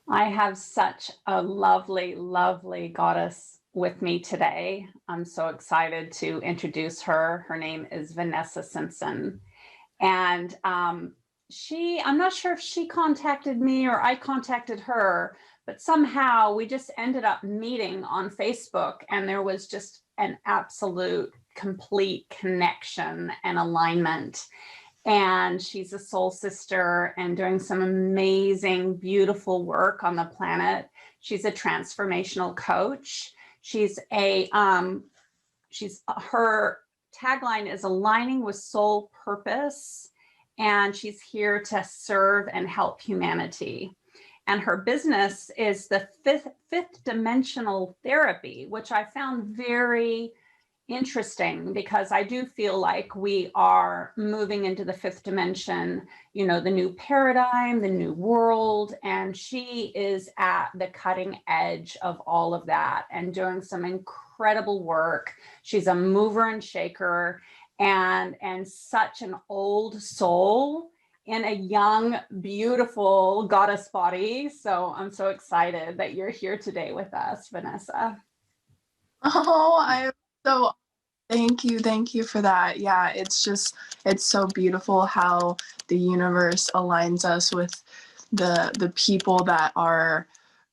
I have such a lovely, lovely goddess with me today. I'm so excited to introduce her. Her name is Vanessa Simpson. And I'm not sure if she contacted me or I contacted her, but somehow we just ended up meeting on Facebook, and there was just an absolute complete connection and alignment. And she's a soul sister and doing some amazing, beautiful work on the planet. She's a transformational coach. Her tagline is aligning with soul purpose, and she's here to serve and help humanity. And her business is the fifth dimensional therapy, which I found very interesting because I do feel like we are moving into the fifth dimension, the new paradigm, the new world. And she is at the cutting edge of all of that and doing some incredible work. She's a mover and shaker and such an old soul in a young, beautiful goddess body. So I'm so excited that you're here today with us, Vanessa. Oh, I'm so thank you for that. Yeah, it's so beautiful how the universe aligns us with the people that are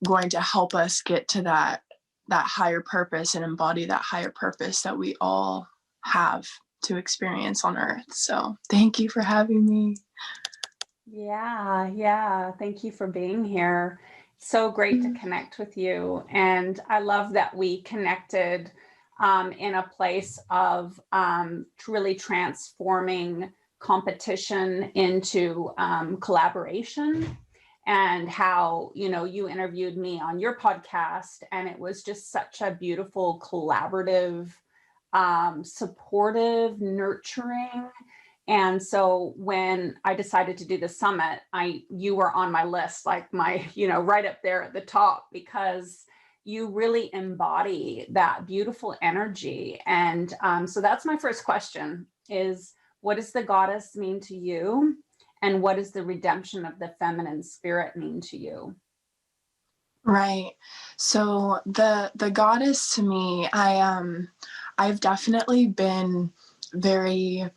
going to help us get to that higher purpose and embody that higher purpose that we all have to experience on earth. So thank you for having me. Yeah. Thank you for being here. So great to connect with you. And I love that we connected in a place of really transforming competition into collaboration. And how, you interviewed me on your podcast, and it was just such a beautiful, collaborative, supportive, nurturing. And so when I decided to do the summit, you were on my list, like right up there at the top, because you really embody that beautiful energy. And so that's my first question is, what does the goddess mean to you? And what does the redemption of the feminine spirit mean to you? Right. So the goddess to me, I've definitely been very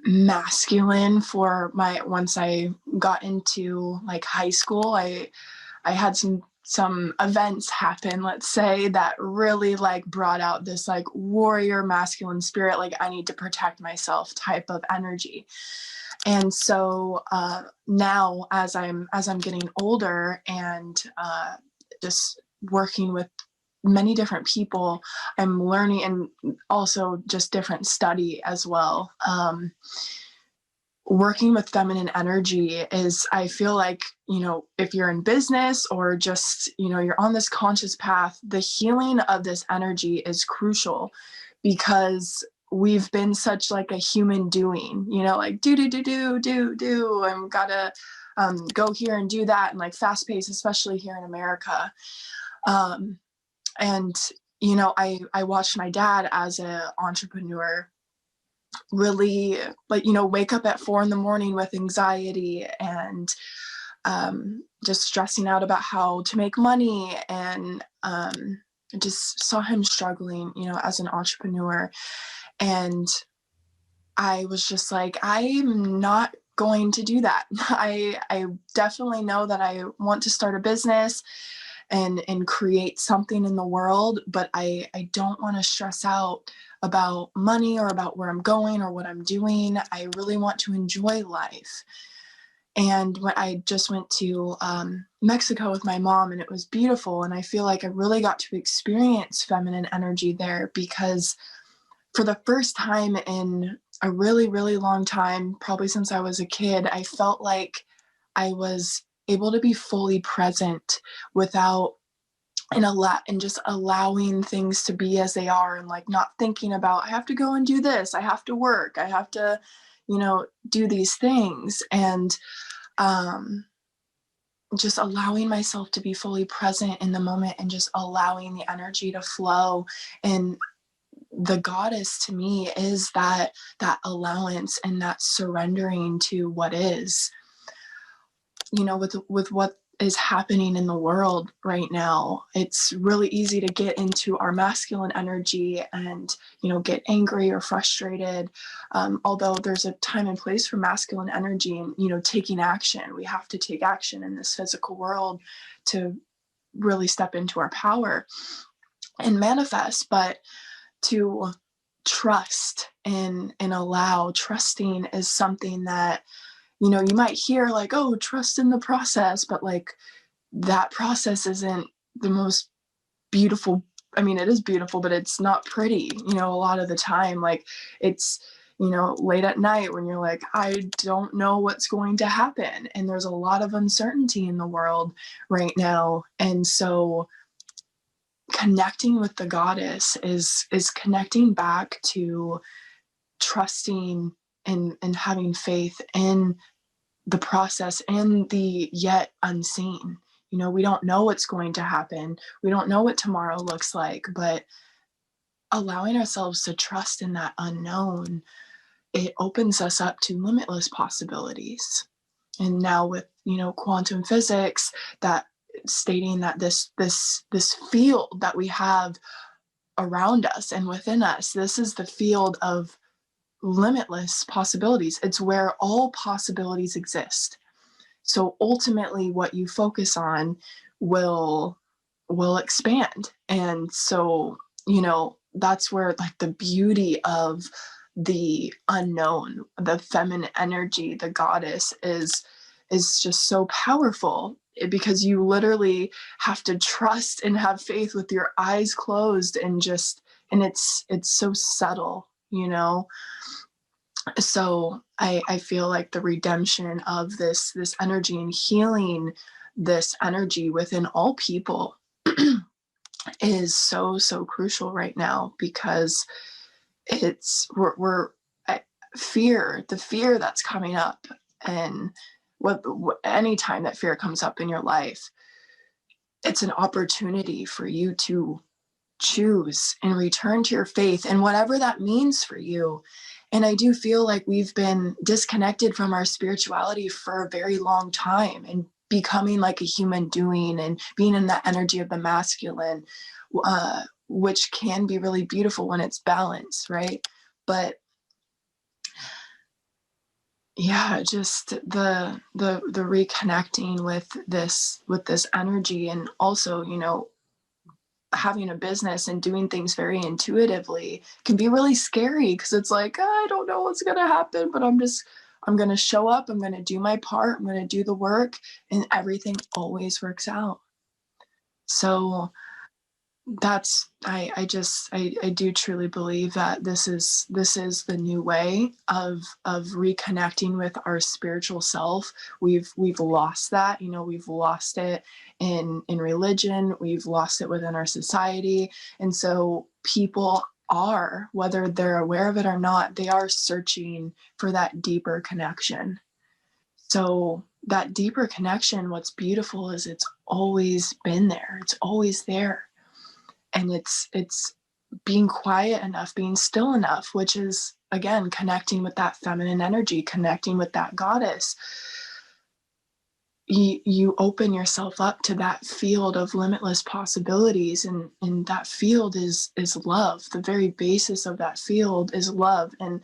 masculine for my once I got into like high school. I had some events happen, let's say, that really like brought out this like warrior masculine spirit, like I need to protect myself type of energy. And so now as I'm getting older and just working with many different people, I'm learning, and also just different study as well. Working with feminine energy is, I feel like, if you're in business or just, you're on this conscious path, the healing of this energy is crucial because we've been such like a human doing, like do, I'm gotta go here and do that, and like fast paced, especially here in America. And I watched my dad as an entrepreneur really, like, wake up at 4 a.m. with anxiety and just stressing out about how to make money, and just saw him struggling, as an entrepreneur. And I was just like, I'm not going to do that. I definitely know that I want to start a business and create something in the world, but I don't want to stress out about money or about where I'm going or what I'm doing. I really want to enjoy life. And when I just went to Mexico with my mom, and it was beautiful, and I feel like I really got to experience feminine energy there, because for the first time in a really, really long time, probably since I was a kid, I felt like I was able to be fully present without and just allowing things to be as they are, and like not thinking about, I have to go and do this, I have to work, I have to, do these things. And just allowing myself to be fully present in the moment and just allowing the energy to flow. And the goddess to me is that allowance and that surrendering to what is, with what is happening in the world right now. It's really easy to get into our masculine energy and, get angry or frustrated. Although there's a time and place for masculine energy and, taking action. We have to take action in this physical world to really step into our power and manifest, but to trust and allow. Trusting is something that, you might hear like, oh, trust in the process, but like that process isn't the most beautiful. I mean, it is beautiful, but it's not pretty, a lot of the time. Like it's, late at night when you're like, I don't know what's going to happen. And there's a lot of uncertainty in the world right now. And so connecting with the goddess is connecting back to trusting and having faith in the process and the yet unseen. We don't know what's going to happen. We don't know what tomorrow looks like, but allowing ourselves to trust in that unknown, it opens us up to limitless possibilities. And now with, quantum physics, that stating that this field that we have around us and within us, this is the field of limitless possibilities. It's where all possibilities exist. So ultimately what you focus on will expand. And so, that's where like the beauty of the unknown, the feminine energy, the goddess is just so powerful, because you literally have to trust and have faith with your eyes closed and it's so subtle, So I feel like the redemption of this energy and healing this energy within all people is so crucial right now, because we're the fear that's coming up, and any time that fear comes up in your life, it's an opportunity for you to choose and return to your faith and whatever that means for you. And I do feel like we've been disconnected from our spirituality for a very long time, and becoming like a human doing and being in that energy of the masculine, which can be really beautiful when it's balanced, right? But yeah, just the reconnecting with this energy, and also, having a business and doing things very intuitively can be really scary, because it's like, I don't know what's going to happen, but I'm going to show up, I'm going to do my part, I'm going to do the work, and everything always works out. So that's, I do truly believe that this is the new way of reconnecting with our spiritual self. We've lost that, we've lost it in religion, we've lost it within our society. And so people are, whether they're aware of it or not, they are searching for that deeper connection. So that deeper connection, what's beautiful is it's always been there. It's always there. And it's being quiet enough, being still enough, which is, again, connecting with that feminine energy, connecting with that goddess. You open yourself up to that field of limitless possibilities, and that field is love. The very basis of that field is love. And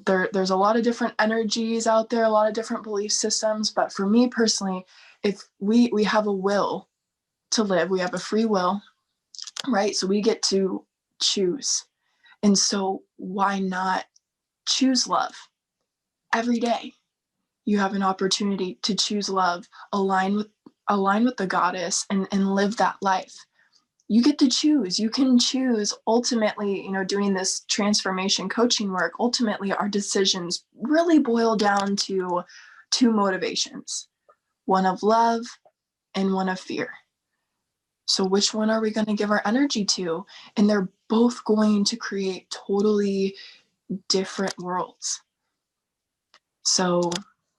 there's a lot of different energies out there, a lot of different belief systems, but for me personally, if we have a will to live, we have a free will, right? So we get to choose. And so why not choose love every day? You have an opportunity to choose love, align with the goddess, and live that life. You get to choose. You can choose. Ultimately, doing this transformation coaching work, ultimately our decisions really boil down to two motivations, one of love and one of fear. So which one are we going to give our energy to? And they're both going to create totally different worlds. So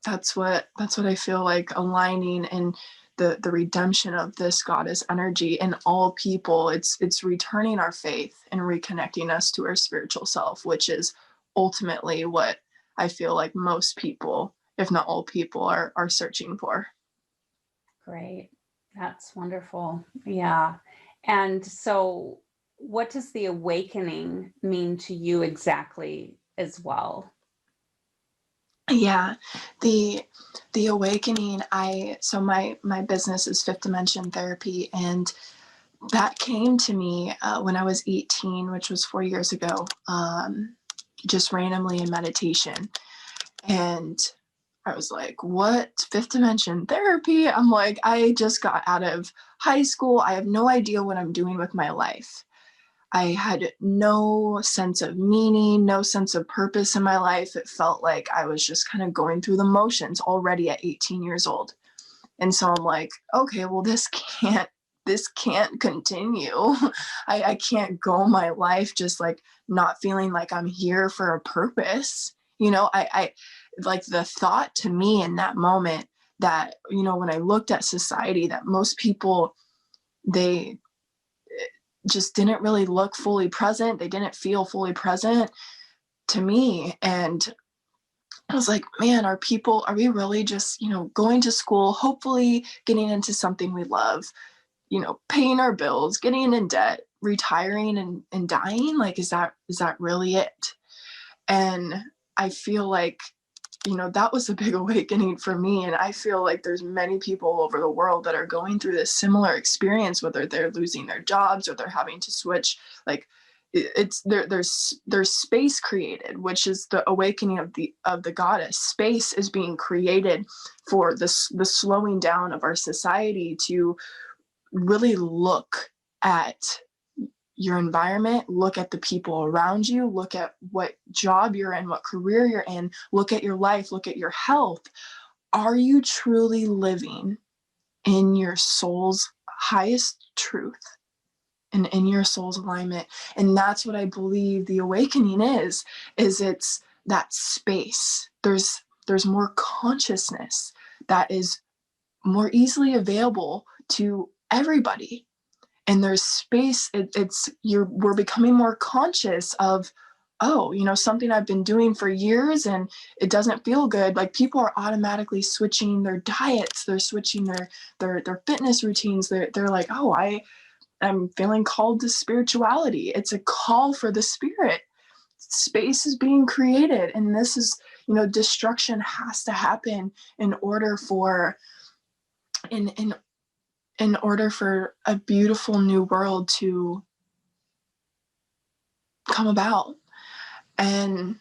that's what I feel like aligning in the redemption of this goddess energy in all people. It's returning our faith and reconnecting us to our spiritual self, which is ultimately what I feel like most people, if not all people, are searching for. Great. That's wonderful. Yeah. And so what does the awakening mean to you exactly as well? Yeah, the awakening, so my business is fifth dimension therapy, and that came to me when I was 18, which was 4 years ago, just randomly in meditation. And I was like, what? Fifth dimension therapy? I'm like, I just got out of high school. I have no idea what I'm doing with my life. I had no sense of meaning, no sense of purpose in my life. It felt like I was just kind of going through the motions already at 18 years old. And so I'm like, okay, well, this can't continue. I can't go my life just like not feeling like I'm here for a purpose. I like the thought to me in that moment that, when I looked at society, that most people, they just didn't really look fully present. They didn't feel fully present to me. And I was like, man, are we really just, going to school, hopefully getting into something we love, paying our bills, getting in debt, retiring and dying? Like, is that really it? And I feel like, that was a big awakening for me. And I feel like there's many people all over the world that are going through this similar experience, whether they're losing their jobs or they're having to switch. Like, it's there's space created, which is the awakening of the goddess. Space is being created for the slowing down of our society to really look at your environment, look at the people around you, look at what job you're in, what career you're in, look at your life, look at your health. Are you truly living in your soul's highest truth and in your soul's alignment? And that's what I believe the awakening is it's that space. There's more consciousness that is more easily available to everybody. And there's space. We're becoming more conscious of, something I've been doing for years and it doesn't feel good. Like, people are automatically switching their diets, they're switching their fitness routines. They're like, oh, I'm feeling called to spirituality. It's a call for the spirit. Space is being created, and this is, destruction has to happen in order for in order for a beautiful new world to come about. And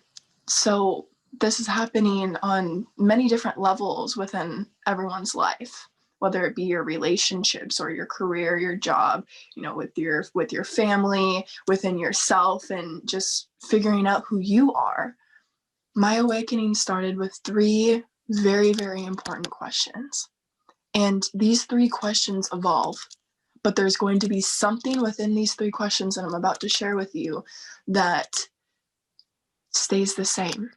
so this is happening on many different levels within everyone's life, whether it be your relationships or your career, your job, with your family, within yourself, and just figuring out who you are. My awakening started with 3 very, very important questions. And these 3 questions evolve, but there's going to be something within these 3 questions that I'm about to share with you that stays the same.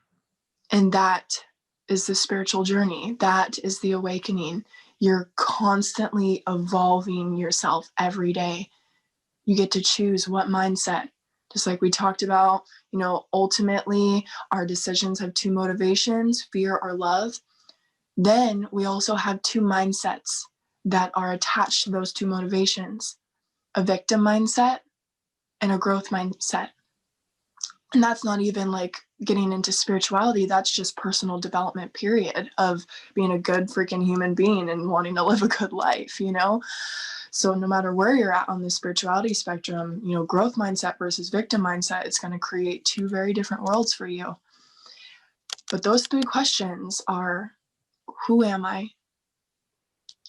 And that is the spiritual journey. That is the awakening. You're constantly evolving yourself every day. You get to choose what mindset. Just like we talked about, ultimately our decisions have 2 motivations, fear or love. Then we also have 2 mindsets that are attached to those 2 motivations, a victim mindset and a growth mindset. And that's not even like getting into spirituality. That's just personal development, period, of being a good freaking human being and wanting to live a good life, So no matter where you're at on the spirituality spectrum, growth mindset versus victim mindset, it's going to create 2 very different worlds for you. But those 3 questions are, who am I?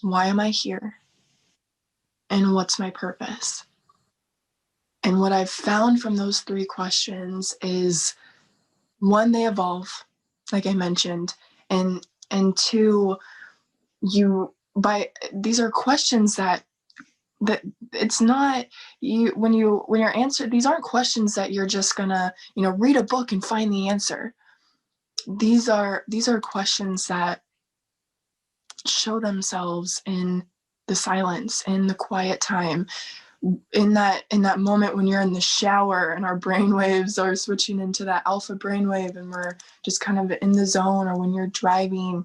Why am I here? And what's my purpose? And what I've found from those 3 questions is, 1, they evolve, like I mentioned, and 2, these are questions that it's not you when you're answered. These aren't questions that you're just gonna read a book and find the answer. These are questions that show themselves in the silence, in the quiet time, in that moment when you're in the shower and our brain waves are switching into that alpha brainwave and we're just kind of in the zone, or when you're driving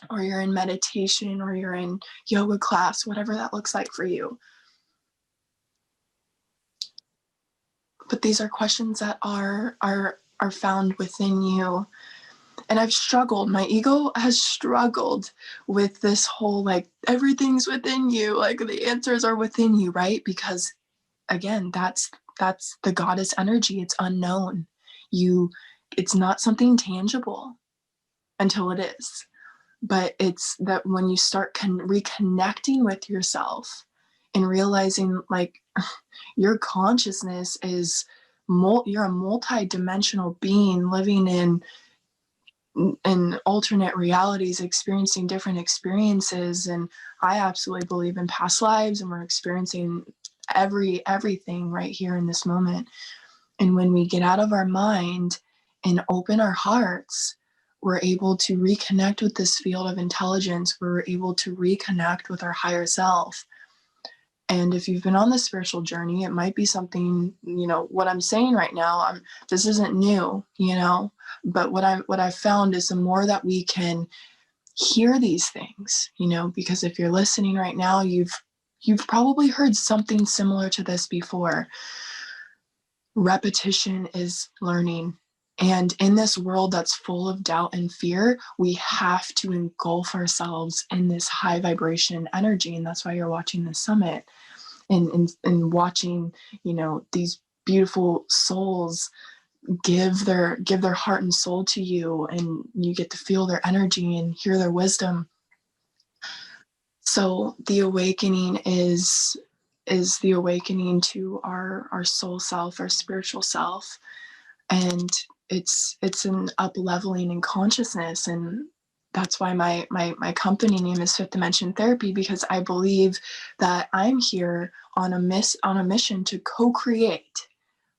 or you're in meditation, or you're in yoga class, whatever that looks like for you. But these are questions that are found within you. And I've struggled, my ego has struggled with this whole, like, everything's within you, like the answers are within you, right? Because again, that's the goddess energy. It's unknown. It's not something tangible until it is. But it's that when you start reconnecting with yourself and realizing, like, your consciousness is you're a multi-dimensional being living in alternate realities, experiencing different experiences. And I absolutely believe in past lives, and we're experiencing everything right here in this moment. And when we get out of our mind and open our hearts, we're able to reconnect with this field of intelligence. We're able to reconnect with our higher self. And if you've been on this spiritual journey, it might be something, what I'm saying right now, this isn't new, but what I've found is the more that we can hear these things, because if you're listening right now, you've probably heard something similar to this before. Repetition is learning. And in this world that's full of doubt and fear, we have to engulf ourselves in this high vibration energy. And that's why you're watching this summit and watching, these beautiful souls give their heart and soul to you, and you get to feel their energy and hear their wisdom. So the awakening is the awakening to our soul self, our spiritual self. And it's an up-leveling in consciousness. And that's why my company name is Fifth Dimension Therapy, because I believe that I'm here on a mission to co-create.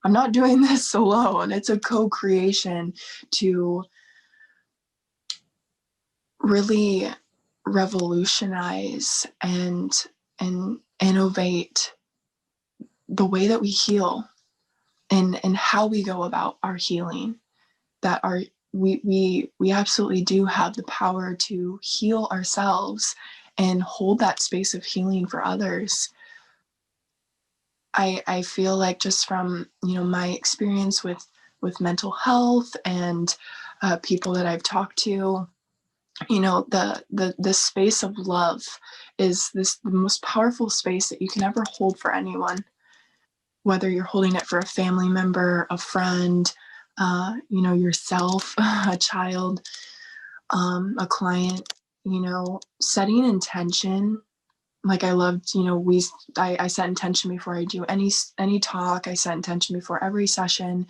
I'm not doing this alone. It's a co-creation to really revolutionize and innovate the way that we heal and how we go about our healing. That we absolutely do have the power to heal ourselves and hold that space of healing for others. I feel like, just from my experience with mental health and people that I've talked to, the space of love is the most powerful space that you can ever hold for anyone, whether you're holding it for a family member, a friend, yourself, a child, a client. Setting intention. Like, I loved, I set intention before I do any talk. I set intention before every session,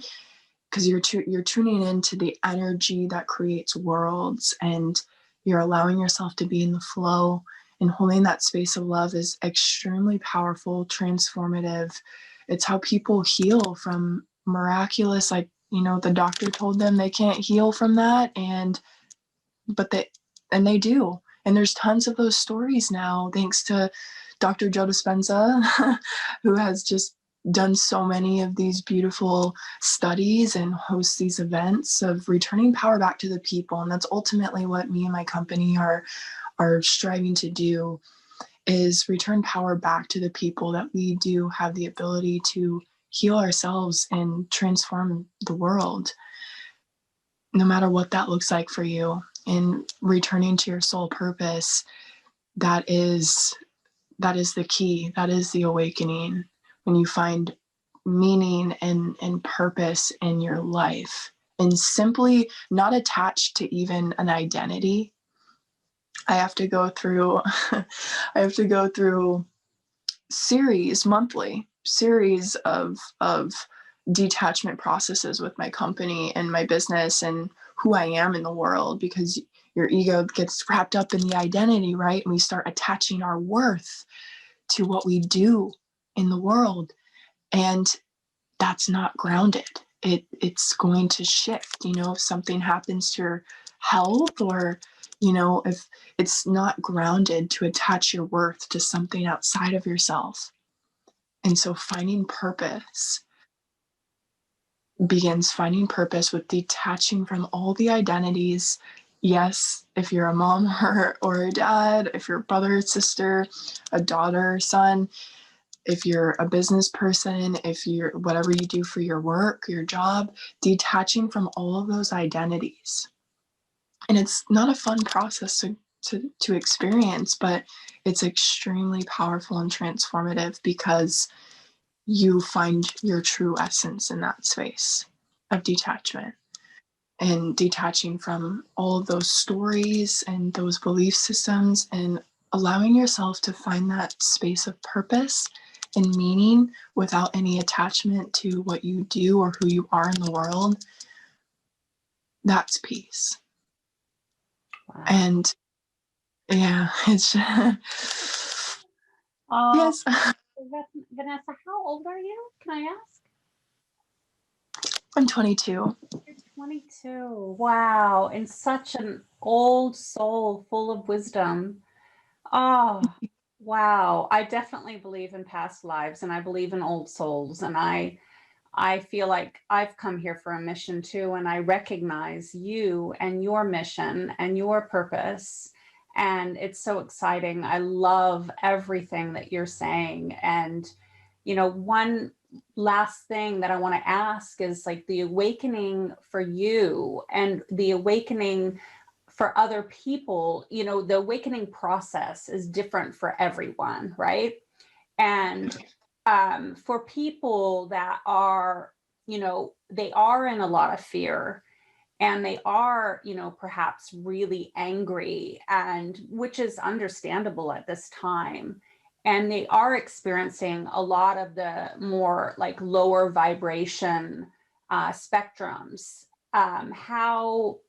because you're tuning into the energy that creates worlds, and you're allowing yourself to be in the flow. And holding that space of love is extremely powerful, transformative. It's how people heal from miraculous, like, the doctor told them they can't heal from that, but they do. And there's tons of those stories now, thanks to Dr. Joe Dispenza, who has just done so many of these beautiful studies and hosts these events of returning power back to the people. And that's ultimately what me and my company are striving to do, is return power back to the people, that we do have the ability to heal ourselves and transform the world, no matter what that looks like for you. And returning to your soul purpose, that is the key. That is the awakening. When you find meaning and purpose in your life, and simply not attached to even an identity. I have to go through monthly series of detachment processes with my company and my business and who I am in the world, because your ego gets wrapped up in the identity, right? And we start attaching our worth to what we do in the world. And that's not grounded. It's going to shift, if something happens to your health, or, if it's not grounded, to attach your worth to something outside of yourself. And so finding purpose with detaching from all the identities, yes, if you're a mom or a dad, if you're a brother or sister, a daughter or son, if you're a business person, if you're whatever you do for your work, your job, detaching from all of those identities. And it's not a fun process to experience, but it's extremely powerful and transformative because you find your true essence in that space of detachment and detaching from all of those stories and those belief systems and allowing yourself to find that space of purpose and meaning without any attachment to what you do or who you are in the world. That's peace. Wow. And yeah, it's Oh, yes. Vanessa, how old are you? Can I ask? I'm 22. You're 22. Wow. And such an old soul full of wisdom. Oh, wow. I definitely believe in past lives and I believe in old souls. And I feel like I've come here for a mission too. And I recognize you and your mission and your purpose. And it's so exciting. I love everything that you're saying. And, one last thing that I want to ask is like the awakening for you and the awakening for other people, the awakening process is different for everyone, right? And for people that are, they are in a lot of fear and they are, perhaps really angry, and which is understandable at this time. And they are experiencing a lot of the more like lower vibration spectrums. How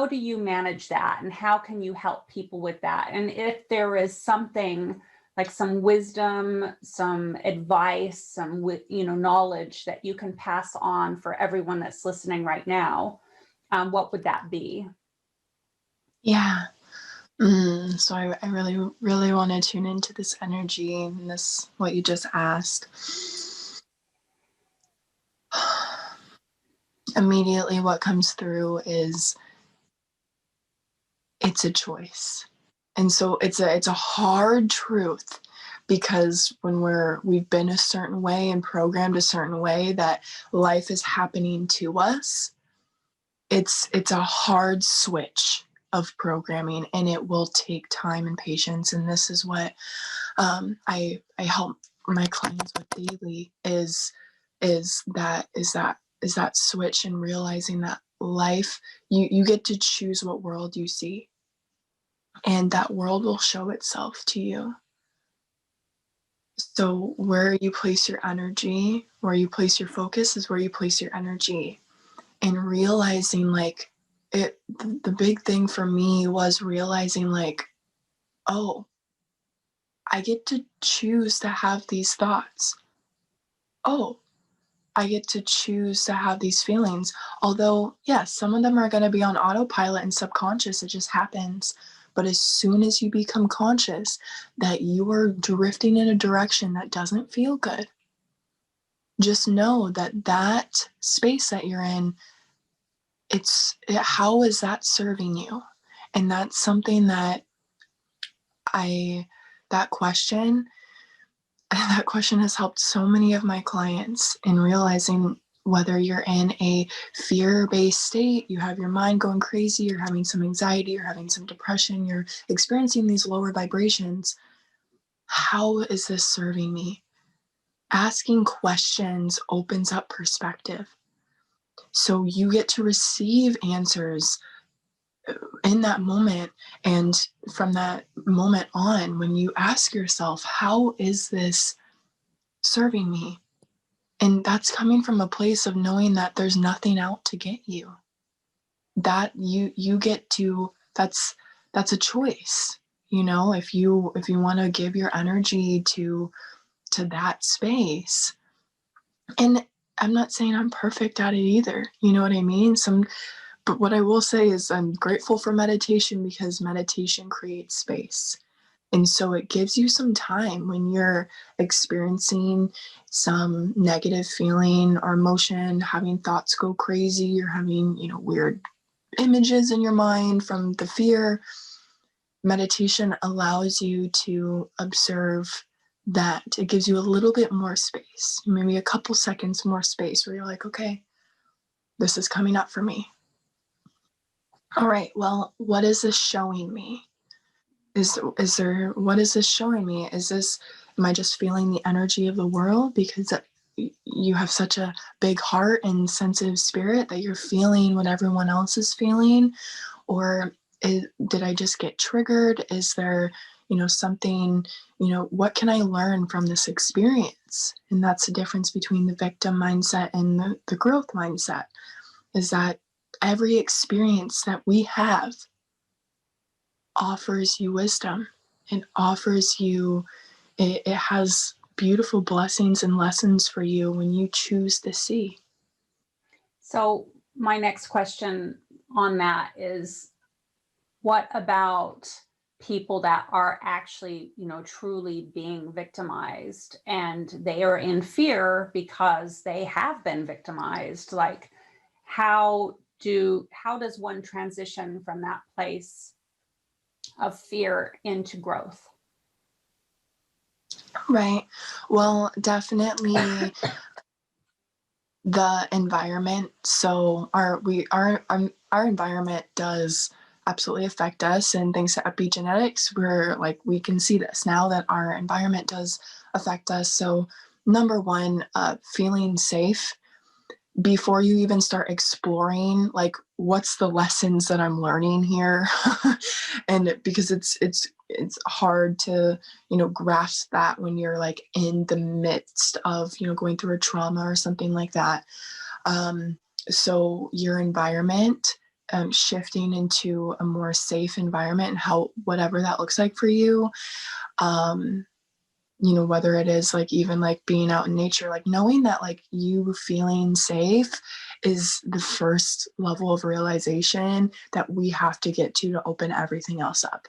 do you manage that, and how can you help people with that? And if there is something like some wisdom, some advice, some knowledge that you can pass on for everyone that's listening right now, what would that be? Yeah. So I really, really want to tune into this energy and this, what you just asked. Immediately what comes through is it's a choice. And so it's a hard truth, because when we've been a certain way and programmed a certain way that life is happening to us, it's a hard switch of programming, and it will take time and patience. And this is what I help my clients with daily is that switch, and realizing that life, you get to choose what world you see, and that world will show itself to you. So where you place your energy, where you place your focus is where you place your energy. And realizing like the big thing for me was realizing like, oh, I get to choose to have these thoughts. Oh, I get to choose to have these feelings. Although, yes, some of them are going to be on autopilot and subconscious. It just happens. But as soon as you become conscious that you are drifting in a direction that doesn't feel good, just know that that space that you're in, how is that serving you? And that's something that that question that question has helped so many of my clients in realizing whether you're in a fear-based state, you have your mind going crazy, you're having some anxiety, you're having some depression, you're experiencing these lower vibrations. How is this serving me? Asking questions opens up perspective. So you get to receive answers in that moment. And from that moment on, when you ask yourself, how is this serving me? And that's coming from a place of knowing that there's nothing out to get you. That you get to, that's a choice. If you want to give your energy to that space. And I'm not saying I'm perfect at it either. You know what I mean? But what I will say is I'm grateful for meditation, because meditation creates space. And so it gives you some time when you're experiencing some negative feeling or emotion, having thoughts go crazy, you're having, weird images in your mind from the fear. Meditation allows you to observe that. It gives you a little bit more space, maybe a couple seconds more space, where you're like, okay, this is coming up for me. All right, well, what is this showing me? What is this showing me? Am I just feeling the energy of the world because you have such a big heart and sensitive spirit that you're feeling what everyone else is feeling? Or did I just get triggered? Is there, something, what can I learn from this experience? And that's the difference between the victim mindset and the growth mindset, is that every experience that we have offers you wisdom and offers you, it has beautiful blessings and lessons for you when you choose to see. So my next question on that is, what about people that are actually, truly being victimized and they are in fear because they have been victimized? Like, how does one transition from that place of fear into growth? Right. Well, definitely the environment. So our environment does absolutely affect us, and thanks to epigenetics, we can see this now, that our environment does affect us. So number one, feeling safe before you even start exploring, like, what's the lessons that I'm learning here? And because it's hard to, grasp that when you're like in the midst of, going through a trauma or something like that. So your environment, shifting into a more safe environment, and how, whatever that looks like for you, whether it is like even like being out in nature, like knowing that like you feeling safe is the first level of realization that we have to get to open everything else up.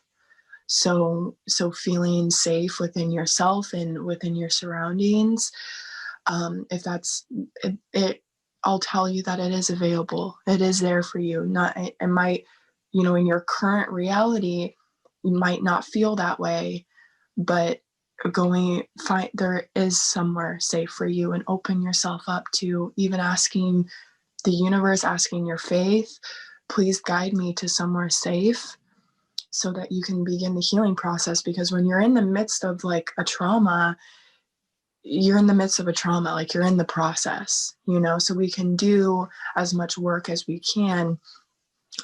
So feeling safe within yourself and within your surroundings, if that's it, I'll tell you that it is available. It is there for you. It might, in your current reality, you might not feel that way, but there is somewhere safe for you, and open yourself up to even asking the universe, asking your faith, please guide me to somewhere safe, so that you can begin the healing process. Because when you're in the midst of like a trauma, you're in the midst of a trauma, like you're in the process, so we can do as much work as we can,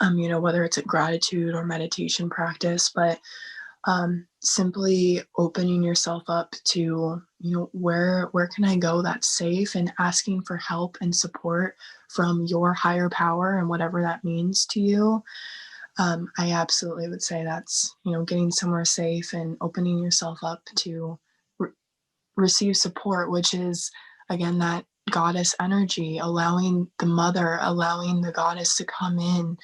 whether it's a gratitude or meditation practice, but simply opening yourself up to, where can I go that's safe, and asking for help and support from your higher power and whatever that means to you. I absolutely would say that's, getting somewhere safe and opening yourself up to receive support, which is, again, that goddess energy, allowing the goddess to come in,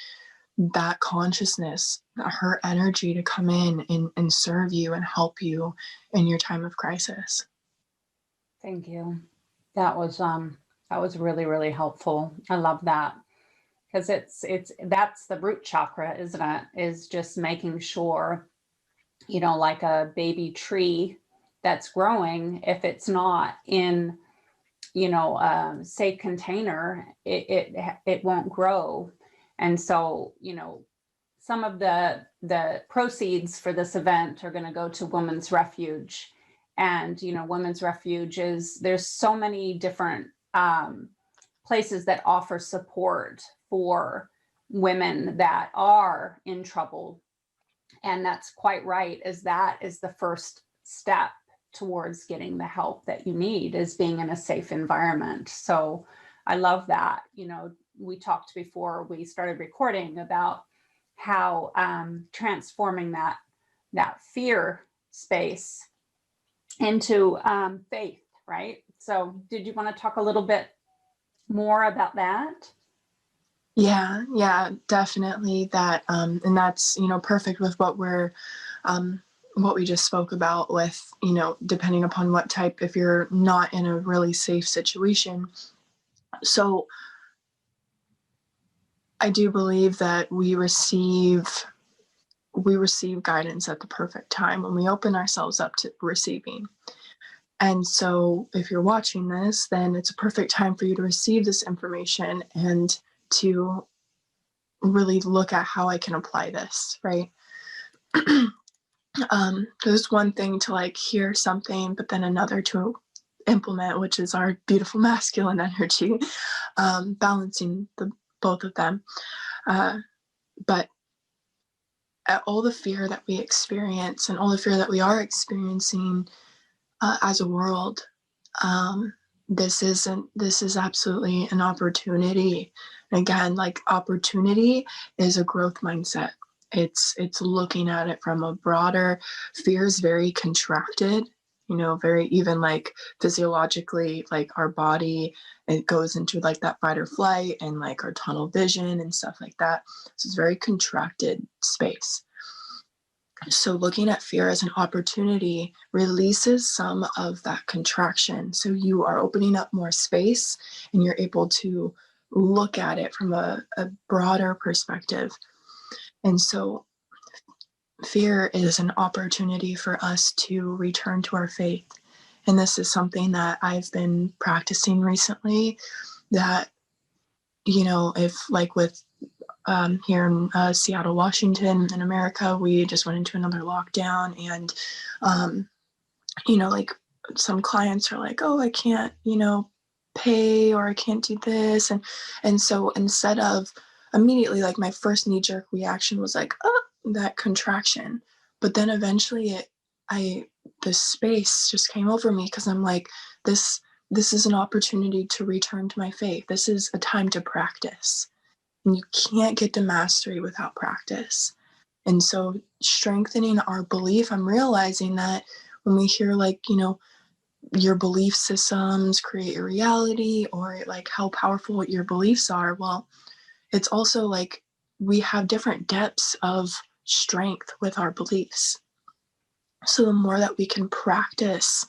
that consciousness, her energy to come in and serve you and help you in your time of crisis. Thank you. That was really, really helpful. I love that, because that's the root chakra, isn't it? Is just making sure, like a baby tree that's growing, if it's not in, a safe container, it won't grow. And so, some of the proceeds for this event are going to go to Women's Refuge. And, Women's Refuge there's so many different places that offer support for women that are in trouble. And that's quite right, that is the first step towards getting the help that you need, is being in a safe environment. So I love that. We talked before we started recording about how transforming that fear space into faith, right? So did you want to talk a little bit more about that? Yeah, definitely that. And that's, perfect with what we just spoke about with, depending upon what type, if you're not in a really safe situation. So I do believe that we receive guidance at the perfect time when we open ourselves up to receiving. And so if you're watching this, then it's a perfect time for you to receive this information and to really look at how I can apply this, right? There's one thing to like hear something, but then another to implement, which is our beautiful masculine energy, balancing the both of them. But all the fear that we experience and all the fear that we are experiencing as a world, this is absolutely an opportunity. And again, like, opportunity is a growth mindset. It's looking at it from a broader. Fear is very contracted, very, even like physiologically, like our body, it goes into like that fight or flight and like our tunnel vision and stuff like that. So it's very contracted space. So looking at fear as an opportunity releases some of that contraction. So you are opening up more space and you're able to look at it from a broader perspective. And so fear is an opportunity for us to return to our faith. And this is something that I've been practicing recently, that, if like with here in Seattle, Washington, in America, we just went into another lockdown, and like, some clients are like, oh, I can't, pay, or I can't do this, and so instead of immediately, like, my first knee-jerk reaction was like, oh, that contraction, but then eventually the space just came over me, because I'm like, this is an opportunity to return to my faith. This is a time to practice. And you can't get to mastery without practice. And so strengthening our belief, I'm realizing that when we hear, like, your belief systems create your reality, or like how powerful your beliefs are, well, it's also like we have different depths of strength with our beliefs. So the more that we can practice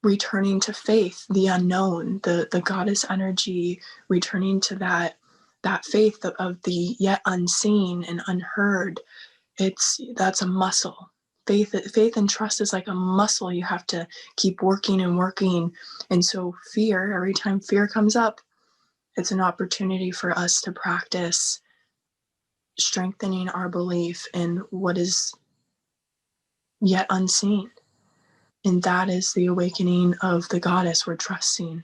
returning to faith, the unknown, the goddess energy, returning to that faith of the yet unseen and unheard, that's a muscle. Faith and trust is like a muscle. You have to keep working and working. And so fear, every time fear comes up, it's an opportunity for us to practice strengthening our belief in what is yet unseen. And that is the awakening of the goddess. We're trusting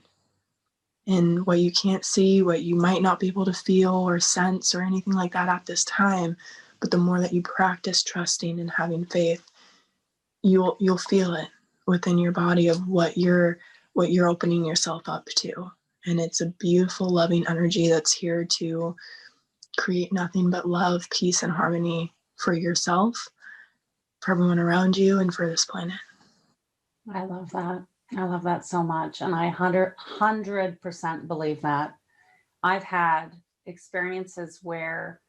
in what you can't see, what you might not be able to feel or sense or anything like that at this time. But the more that you practice trusting and having faith, you'll feel it within your body of what you're opening yourself up to. And it's a beautiful, loving energy that's here to create nothing but love, peace, and harmony for yourself, for everyone around you, and for this planet. I love that. I love that so much. And I 100% believe that. I've had experiences where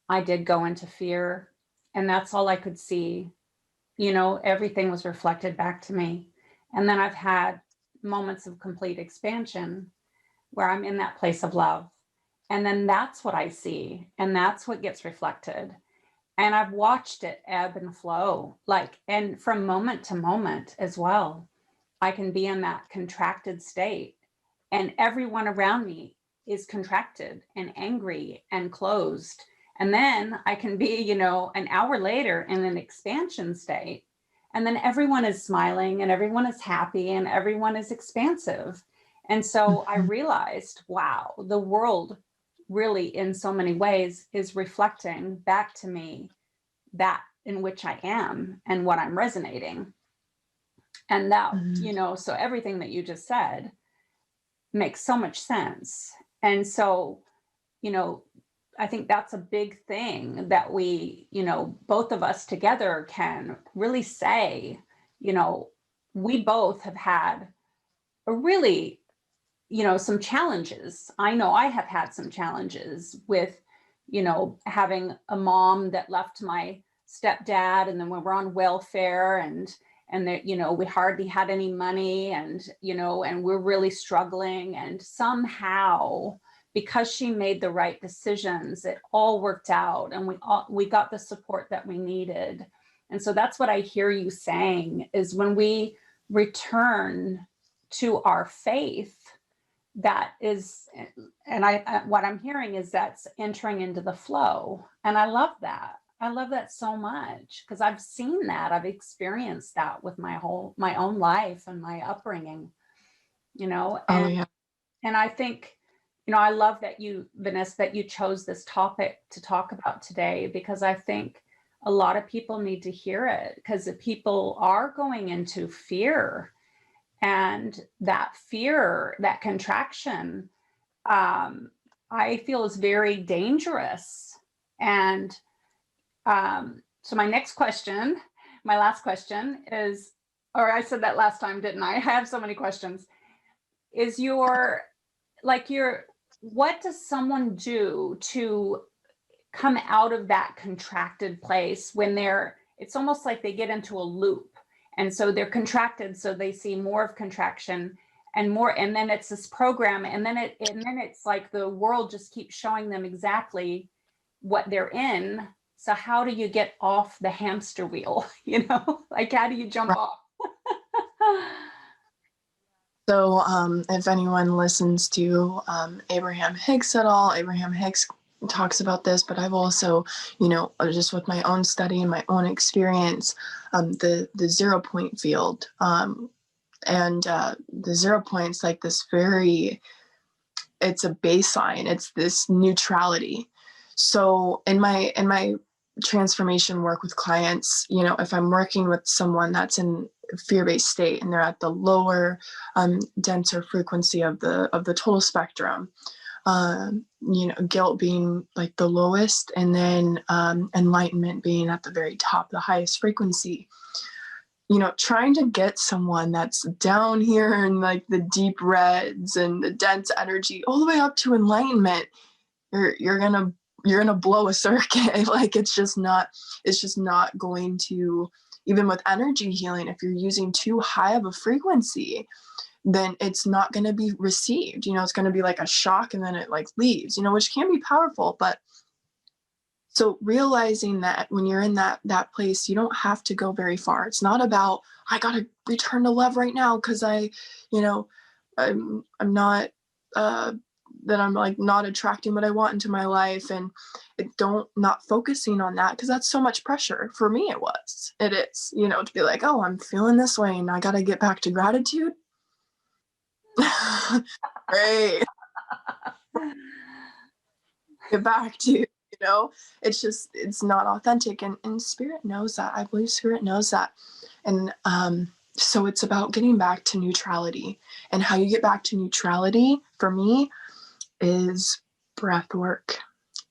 I did go into fear, and that's all I could see. Everything was reflected back to me. And then I've had moments of complete expansion where I'm in that place of love. And then that's what I see. And that's what gets reflected. And I've watched it ebb and flow, and from moment to moment as well. I can be in that contracted state, and everyone around me is contracted and angry and closed. And then I can be, an hour later in an expansion state. And then everyone is smiling and everyone is happy and everyone is expansive. And so I realized, wow, the world really, in so many ways, is reflecting back to me that in which I am and what I'm resonating. And that, so everything that you just said makes so much sense. And so, I think that's a big thing that we, both of us together can really say, we both have had a really, some challenges. I know I have had some challenges with, having a mom that left my stepdad, and then we were on welfare, and that, we hardly had any money, and, and we're really struggling. And somehow, because she made the right decisions, it all worked out, and we got the support that we needed. And so that's what I hear you saying, is when we return to our faith, that is, and what I'm hearing is that's entering into the flow. And I love that. I love that so much, because I've seen that. I've experienced that with my own life and my upbringing, and, Oh, yeah. and I think, I love that Vanessa, that you chose this topic to talk about today, because I think a lot of people need to hear it, because people are going into fear, and that fear, that contraction, I feel is very dangerous. And so my last question is, or I said that last time, didn't I? I have so many questions. Is what does someone do to come out of that contracted place when it's almost like they get into a loop, and so they're contracted, so they see more of contraction and more, and then it's this program, and then it's like the world just keeps showing them exactly what they're in. So how do you get off the hamster wheel? Like, how do you jump off? So if anyone listens to Abraham Hicks at all, Abraham Hicks talks about this, but I've also, just with my own study and my own experience, the 0 point field, and the 0 point's like this it's a baseline. It's this neutrality. So in my transformation work with clients, if I'm working with someone that's in fear-based state and they're at the lower, denser frequency of the total spectrum, guilt being like the lowest, and then enlightenment being at the very top, the highest frequency. Trying to get someone that's down here in like the deep reds and the dense energy all the way up to enlightenment, you're gonna blow a circuit. Like, it's just not going to, even with energy healing, if you're using too high of a frequency, then it's not going to be received. It's going to be like a shock, and then it like leaves, which can be powerful. But so realizing that when you're in that place, you don't have to go very far. It's not about, I got to return to love right now, because I'm not, that I'm like not attracting what I want into my life, and not focusing on that, because that's so much pressure. For me, it is, to be like, oh, I'm feeling this way and I got to get back to gratitude. Great. Get back to, it's not authentic, and spirit knows that. I believe spirit knows that. And so it's about getting back to neutrality, and how you get back to neutrality for me is breath work.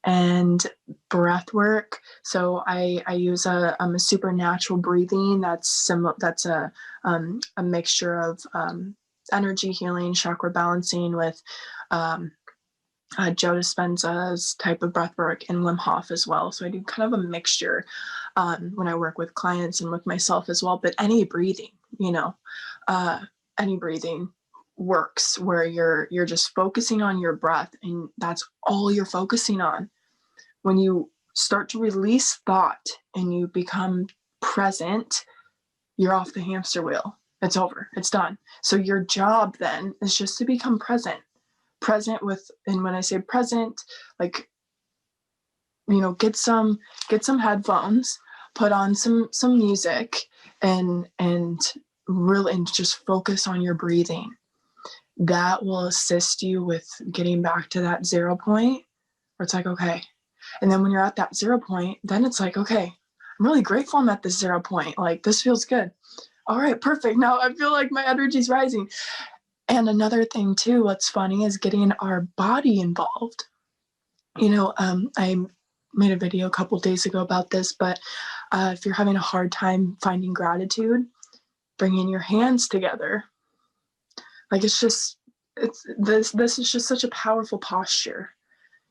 And breath work, so I use a supernatural breathing that's a mixture of energy healing, chakra balancing with Joe Dispenza's type of breath work, and Wim Hof as well. So I do kind of a mixture when I work with clients and with myself as well. But any breathing, any breathing works, where you're just focusing on your breath, and that's all you're focusing on. When you start to release thought and you become present, you're off the hamster wheel. It's over. It's done. So your job then is just to become present with, and when I say present, like, get some headphones, put on some music, and really just focus on your breathing. That will assist you with getting back to that 0 point, where it's like, okay. And then when you're at that 0 point, then it's like, okay, I'm really grateful I'm at this 0 point. Like, this feels good. All right, perfect. Now I feel like my energy's rising. And another thing too, what's funny is getting our body involved. I made a video a couple days ago about this, but if you're having a hard time finding gratitude, bringing your hands together. Like, this is just such a powerful posture,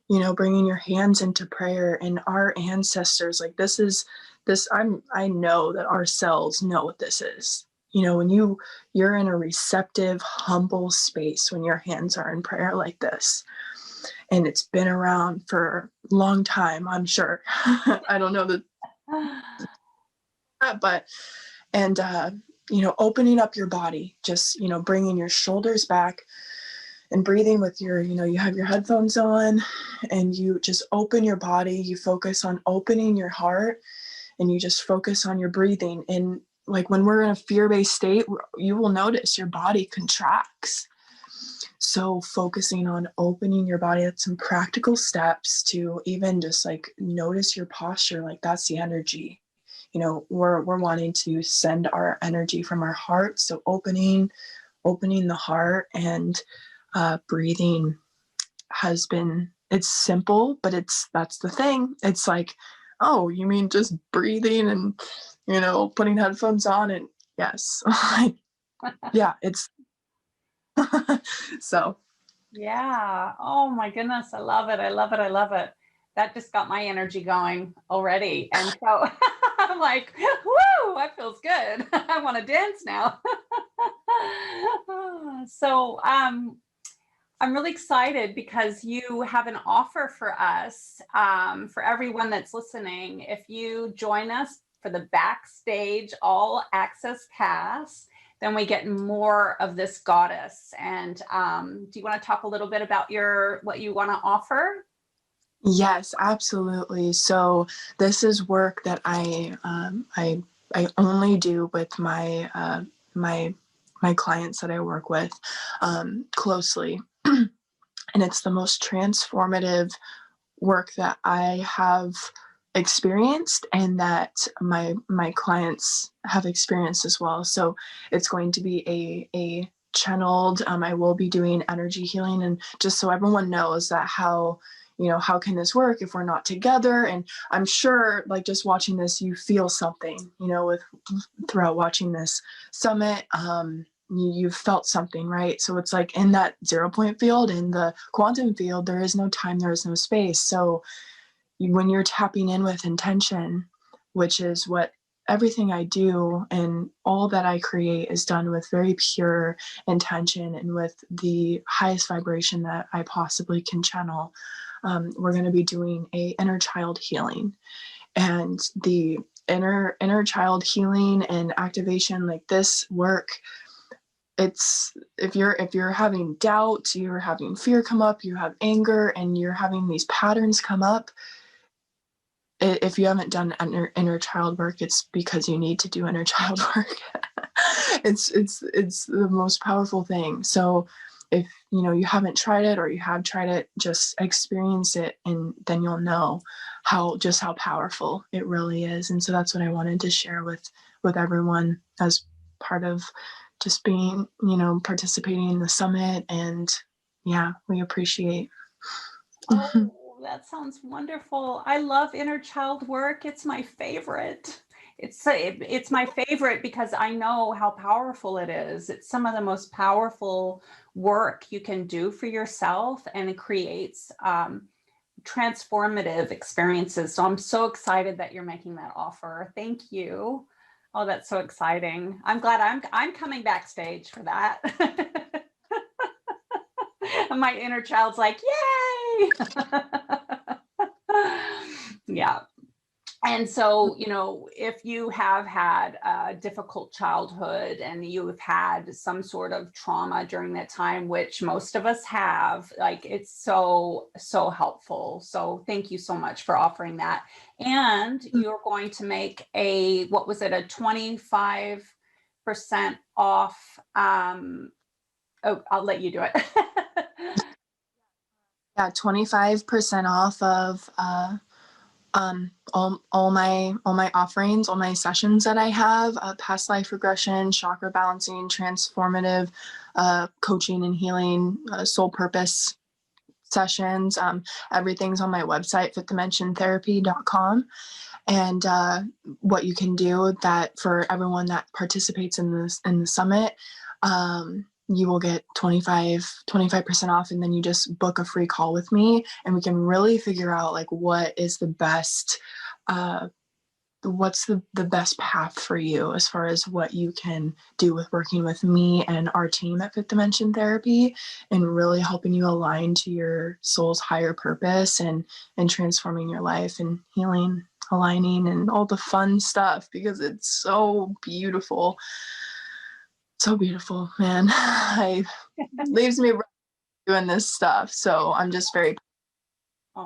bringing your hands into prayer. And our ancestors, like, I know that our cells know what this is. When you're in a receptive, humble space, when your hands are in prayer like this, and it's been around for a long time, I'm sure. I don't know but, and, opening up your body, just, bringing your shoulders back and breathing with your, you have your headphones on, and you just open your body, you focus on opening your heart, and you just focus on your breathing. And like when we're in a fear-based state, you will notice your body contracts. So focusing on opening your body, that's some practical steps to even just like notice your posture. Like that's the energy. We're wanting to send our energy from our heart. So opening the heart and breathing it's simple, but that's the thing. It's like, oh, you mean just breathing and, putting headphones on, and yes, yeah, it's so. Yeah. Oh my goodness. I love it. I love it. I love it. That just got my energy going already. And so I'm like, woo, that feels good. I want to dance now. So I'm really excited because you have an offer for us, for everyone that's listening. If you join us for the backstage all access pass, then we get more of this goddess. And do you want to talk a little bit about what you want to offer? Yes, absolutely. So this is work that I only do with my my clients that I work with closely, and it's the most transformative work that I have experienced and that my clients have experienced as well. So it's going to be a channeled, I will be doing energy healing, and just so everyone knows that how can this work if we're not together. And I'm sure like just watching this, you feel something, with throughout watching this summit, you've felt something, right? So it's like in that 0 point field, in the quantum field, there is no time, there is no space. So when you're tapping in with intention, which is what everything I do and all that I create is done with very pure intention and with the highest vibration that I possibly can channel. We're going to be doing a inner child healing, and the inner child healing and activation, like this work, it's if you're having doubt, you're having fear come up, you have anger, and you're having these patterns come up, if you haven't done inner child work, it's because you need to do inner child work. it's the most powerful thing. So if you haven't tried it, or you have tried it, just experience it, and then you'll know how powerful it really is. And so that's what I wanted to share with everyone as part of just being, participating in the summit. And yeah, we appreciate. Oh, that sounds wonderful. I love inner child work. It's my favorite. It's my favorite because I know how powerful it is. It's some of the most powerful work you can do for yourself, and it creates transformative experiences. So I'm so excited that you're making that offer. Thank you. Oh, that's so exciting. I'm glad I'm coming backstage for that. And my inner child's like, yay. Yeah. And so, if you have had a difficult childhood and you've had some sort of trauma during that time, which most of us have, like, it's so, so helpful. So thank you so much for offering that. And you're going to make a 25% off. I'll let you do it. Yeah, 25% off of all my offerings, all my sessions that I have, past life regression, chakra balancing, transformative coaching and healing, soul purpose sessions. Everything's on my website, fifthdimensiontherapy.com. And what you can do that for everyone that participates in the summit, you will get 25% off, and then you just book a free call with me, and we can really figure out like what is the best what's the best path for you as far as what you can do with working with me and our team at Fifth Dimension Therapy, and really helping you align to your soul's higher purpose and transforming your life and healing, aligning, and all the fun stuff, because it's so beautiful. So beautiful, man. It leaves me doing this stuff. So I'm just very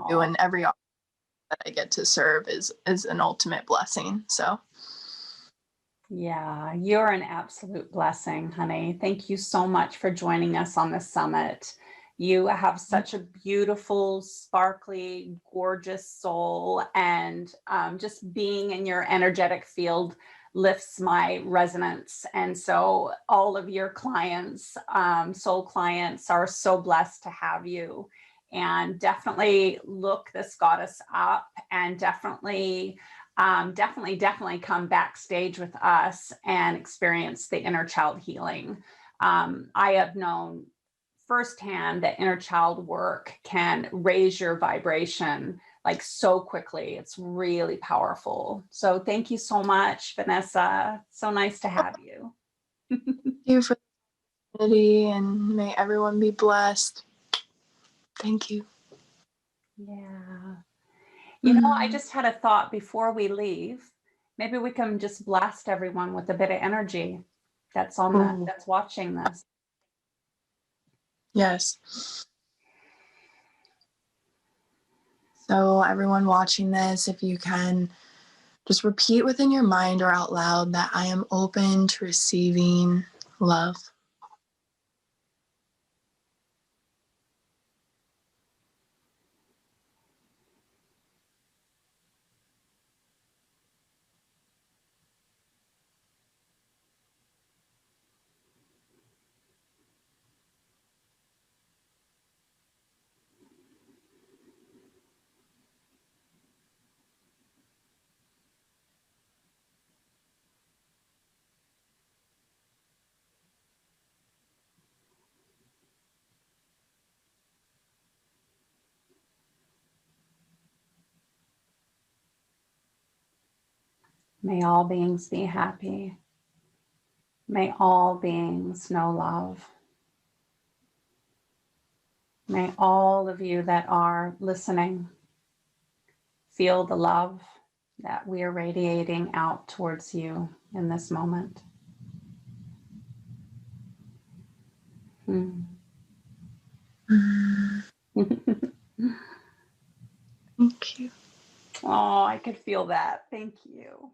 doing every that I get to serve is an ultimate blessing. So yeah, you're an absolute blessing, honey. Thank you so much for joining us on this summit. You have such a beautiful, sparkly, gorgeous soul, and just being in your energetic field lifts my resonance. And so all of your clients, soul clients, are so blessed to have you. And definitely look this goddess up, and definitely come backstage with us and experience the inner child healing. I have known firsthand that inner child work can raise your vibration like so quickly. It's really powerful. So thank you so much, Vanessa. So nice to have you. thank you for the opportunity, and may everyone be blessed. Thank you. Yeah. You know, I just had a thought before we leave. Maybe we can just blast everyone with a bit of energy that's that's watching this. Yes. So everyone watching this, if you can just repeat within your mind or out loud that I am open to receiving love. May all beings be happy. May all beings know love. May all of you that are listening feel the love that we are radiating out towards you in this moment. Thank you. Oh, I could feel that. Thank you.